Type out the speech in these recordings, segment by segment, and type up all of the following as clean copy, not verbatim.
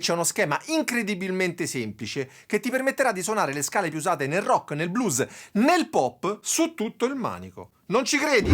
C'è uno schema incredibilmente semplice che ti permetterà di suonare le scale più usate nel rock, nel blues, nel pop su tutto il manico. Non ci credi?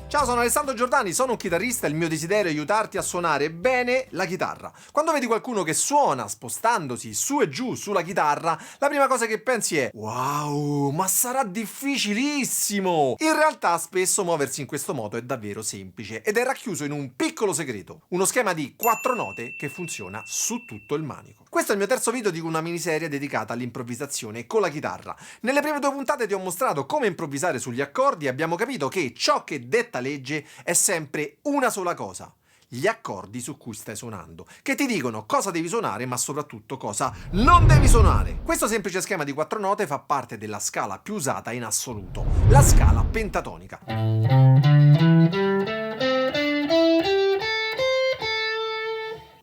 Ciao, sono Alessandro Giordani, sono un chitarrista e il mio desiderio è aiutarti a suonare bene la chitarra. Quando vedi qualcuno che suona spostandosi su e giù sulla chitarra, la prima cosa che pensi è wow, ma sarà difficilissimo! In realtà spesso muoversi in questo modo è davvero semplice ed è racchiuso in un piccolo segreto, uno schema di 4 note che funziona su tutto il manico. Questo è il mio terzo video di una miniserie dedicata all'improvvisazione con la chitarra. Nelle prime 2 puntate ti ho mostrato come improvvisare sugli accordi e abbiamo capito che ciò che detta legge è sempre una sola cosa: gli accordi su cui stai suonando, che ti dicono cosa devi suonare ma soprattutto cosa non devi suonare. Questo semplice schema di 4 note fa parte della scala più usata in assoluto, la scala pentatonica.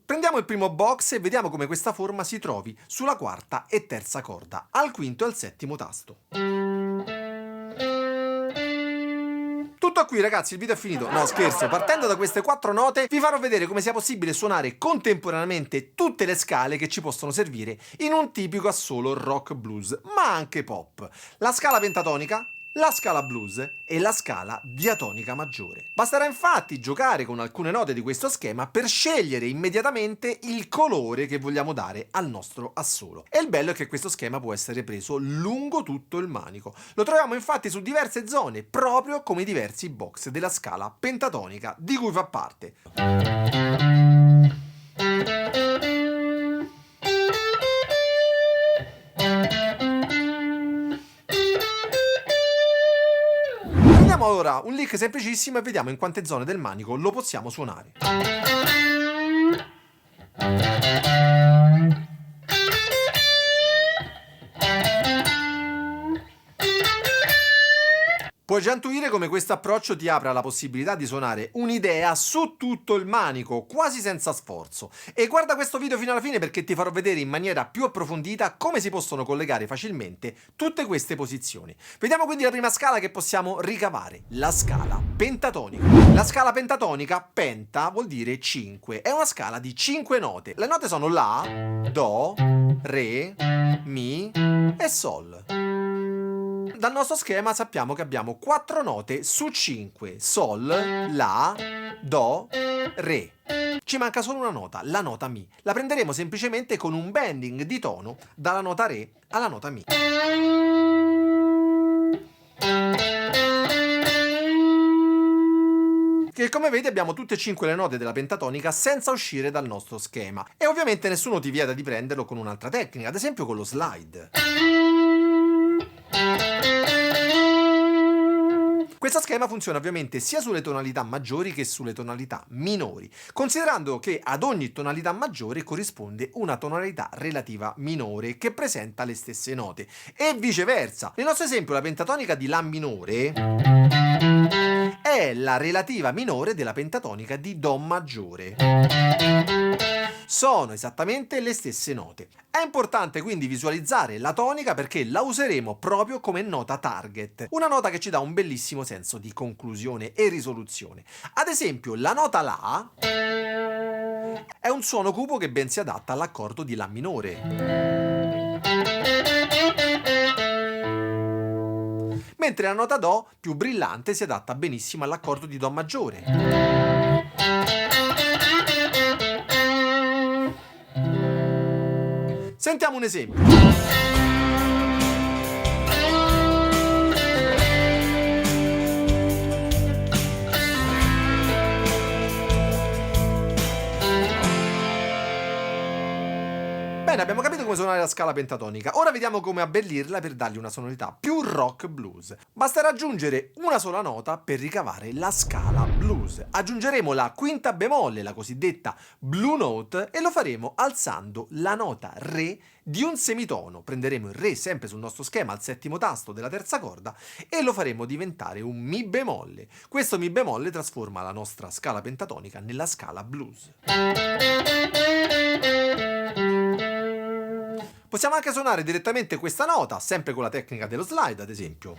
Prendiamo il primo box e vediamo come questa forma si trovi sulla quarta e terza corda, al quinto e al settimo tasto. Tutto qui ragazzi, il video è finito. No, scherzo, partendo da queste 4 note vi farò vedere come sia possibile suonare contemporaneamente tutte le scale che ci possono servire in un tipico assolo rock blues, ma anche pop. La scala pentatonica, la scala blues e la scala diatonica maggiore. Basterà infatti giocare con alcune note di questo schema per scegliere immediatamente il colore che vogliamo dare al nostro assolo. E il bello è che questo schema può essere preso lungo tutto il manico. Lo troviamo infatti su diverse zone, proprio come i diversi box della scala pentatonica di cui fa parte. Prendiamo ora un lick semplicissimo e vediamo in quante zone del manico lo possiamo suonare. Puoi già intuire come questo approccio ti apra la possibilità di suonare un'idea su tutto il manico, quasi senza sforzo. E guarda questo video fino alla fine perché ti farò vedere in maniera più approfondita come si possono collegare facilmente tutte queste posizioni. Vediamo quindi la prima scala che possiamo ricavare, la scala pentatonica. La scala pentatonica, penta, vuol dire 5, è una scala di 5 note. Le note sono La, Do, Re, Mi e Sol. Dal nostro schema sappiamo che abbiamo 4 note su 5, Sol, La, Do, Re. Ci manca solo una nota, la nota Mi. La prenderemo semplicemente con un bending di tono dalla nota Re alla nota Mi. Che come vedi abbiamo tutte e 5 le note della pentatonica senza uscire dal nostro schema. E ovviamente nessuno ti vieta di prenderlo con un'altra tecnica, ad esempio con lo slide. Questo schema funziona ovviamente sia sulle tonalità maggiori che sulle tonalità minori, considerando che ad ogni tonalità maggiore corrisponde una tonalità relativa minore che presenta le stesse note, e viceversa. Nel nostro esempio la pentatonica di La minore è la relativa minore della pentatonica di Do maggiore. Sono esattamente le stesse note. È importante quindi visualizzare la tonica perché la useremo proprio come nota target, una nota che ci dà un bellissimo senso di conclusione e risoluzione. Ad esempio, la nota La è un suono cupo che ben si adatta all'accordo di La minore. Mentre la nota Do, più brillante, si adatta benissimo all'accordo di Do maggiore. Sentiamo un esempio. Bene, abbiamo capito come suonare la scala pentatonica. Ora vediamo come abbellirla per dargli una sonorità più rock blues. Basterà aggiungere una sola nota per ricavare la scala blues. Aggiungeremo la quinta bemolle, la cosiddetta blue note, e lo faremo alzando la nota re di un semitono. Prenderemo il re sempre sul nostro schema al settimo tasto della terza corda e lo faremo diventare un mi bemolle. Questo mi bemolle trasforma la nostra scala pentatonica nella scala blues. Possiamo anche suonare direttamente questa nota, sempre con la tecnica dello slide, ad esempio.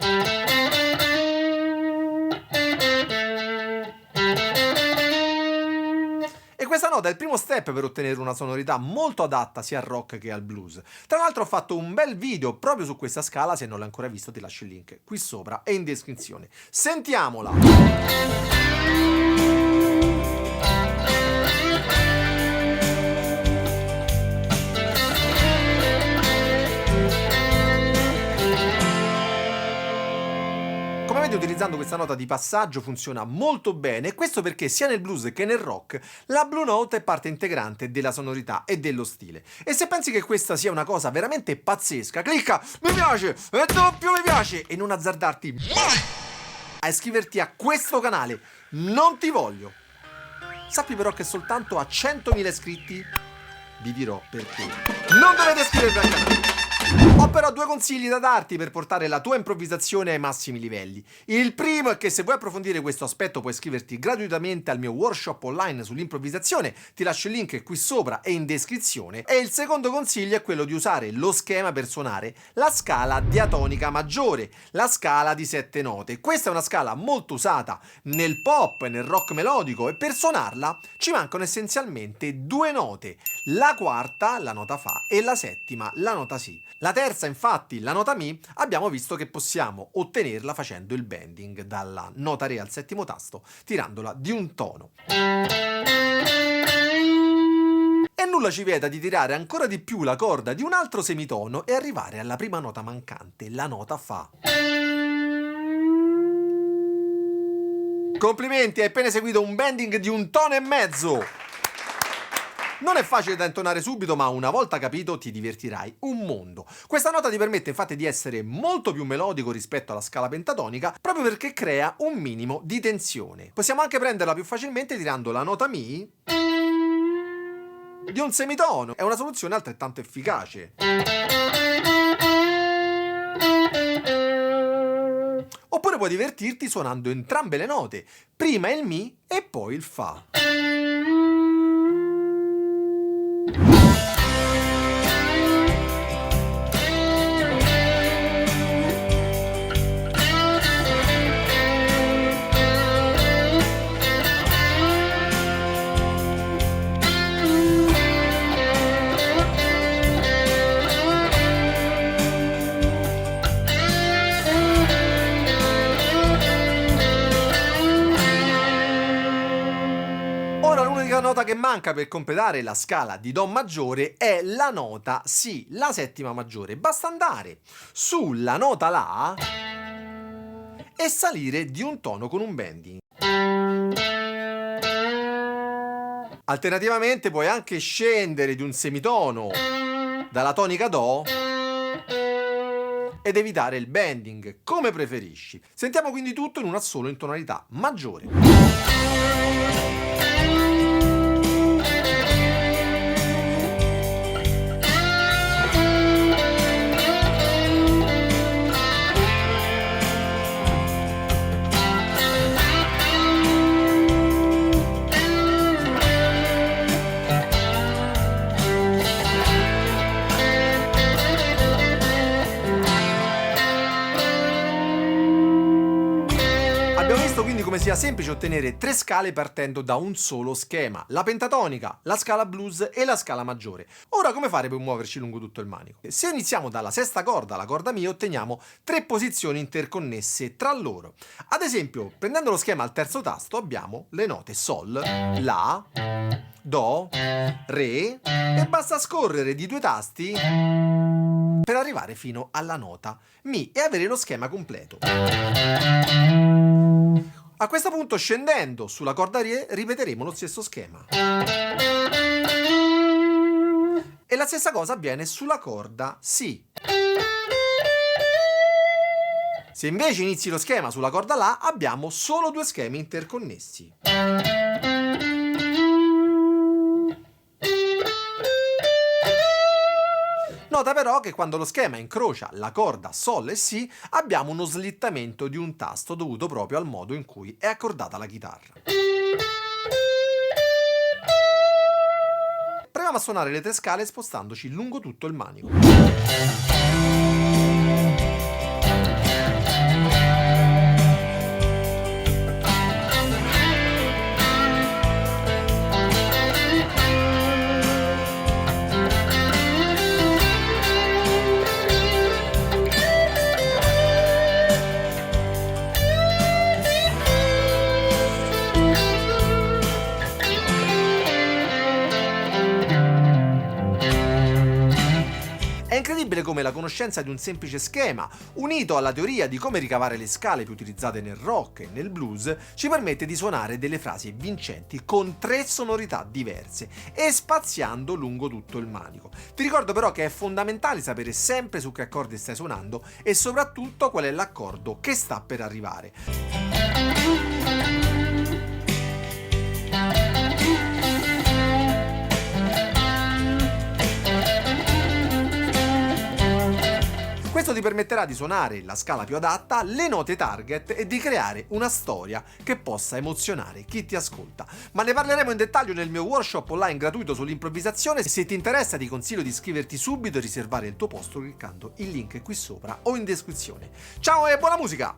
E questa nota è il primo step per ottenere una sonorità molto adatta sia al rock che al blues. Tra l'altro ho fatto un bel video proprio su questa scala, se non l'hai ancora visto ti lascio il link qui sopra e in descrizione. Sentiamola! Come vedi, utilizzando questa nota di passaggio funziona molto bene, e questo perché sia nel blues che nel rock la blue note è parte integrante della sonorità e dello stile. E se pensi che questa sia una cosa veramente pazzesca, clicca mi piace e doppio mi piace e non azzardarti mai a iscriverti a questo canale, non ti voglio. Sappi però che soltanto a 100.000 iscritti vi dirò perché non dovete iscrivervi al canale. Ho però due consigli da darti per portare la tua improvvisazione ai massimi livelli. Il primo è che se vuoi approfondire questo aspetto puoi iscriverti gratuitamente al mio workshop online sull'improvvisazione, ti lascio il link qui sopra e in descrizione. E il secondo consiglio è quello di usare lo schema per suonare la scala diatonica maggiore, la scala di 7 note. Questa è una scala molto usata nel pop e nel rock melodico e per suonarla ci mancano essenzialmente due note, la quarta, la nota fa, e la settima, la nota si. La terza, infatti, la nota mi, abbiamo visto che possiamo ottenerla facendo il bending dalla nota re al settimo tasto, tirandola di un tono. E nulla ci vieta di tirare ancora di più la corda di un altro semitono e arrivare alla prima nota mancante, la nota fa. Complimenti, hai appena eseguito un bending di un tono e mezzo! Non è facile da intonare subito, ma una volta capito ti divertirai un mondo. Questa nota ti permette infatti di essere molto più melodico rispetto alla scala pentatonica, proprio perché crea un minimo di tensione. Possiamo anche prenderla più facilmente tirando la nota mi di un semitono. È una soluzione altrettanto efficace. Oppure puoi divertirti suonando entrambe le note, prima il mi e poi il fa. Ora l'unica nota che manca per completare la scala di Do maggiore è la nota Si, la settima maggiore. Basta andare sulla nota La e salire di un tono con un bending. Alternativamente puoi anche scendere di un semitono dalla tonica Do ed evitare il bending, come preferisci. Sentiamo quindi tutto in una sola in tonalità maggiore. Abbiamo visto quindi come sia semplice ottenere tre scale partendo da un solo schema, la pentatonica, la scala blues e la scala maggiore. Ora come fare per muoverci lungo tutto il manico? Se iniziamo dalla sesta corda, la corda mi, otteniamo tre posizioni interconnesse tra loro. Ad esempio, prendendo lo schema al terzo tasto abbiamo le note Sol, La, Do, Re e basta scorrere di due tasti per arrivare fino alla nota Mi e avere lo schema completo. A questo punto, scendendo sulla corda Re, ripeteremo lo stesso schema. E la stessa cosa avviene sulla corda Si. Se invece inizi lo schema sulla corda La, abbiamo solo due schemi interconnessi. Nota però che quando lo schema incrocia la corda Sol e Si, abbiamo uno slittamento di un tasto dovuto proprio al modo in cui è accordata la chitarra. Proviamo a suonare le tre scale spostandoci lungo tutto il manico. È incredibile come la conoscenza di un semplice schema, unito alla teoria di come ricavare le scale più utilizzate nel rock e nel blues, ci permette di suonare delle frasi vincenti con tre sonorità diverse e spaziando lungo tutto il manico. Ti ricordo però che è fondamentale sapere sempre su che accordi stai suonando e soprattutto qual è l'accordo che sta per arrivare. Questo ti permetterà di suonare la scala più adatta, le note target e di creare una storia che possa emozionare chi ti ascolta. Ma ne parleremo in dettaglio nel mio workshop online gratuito sull'improvvisazione. Se ti interessa ti consiglio di iscriverti subito e riservare il tuo posto cliccando il link qui sopra o in descrizione. Ciao e buona musica!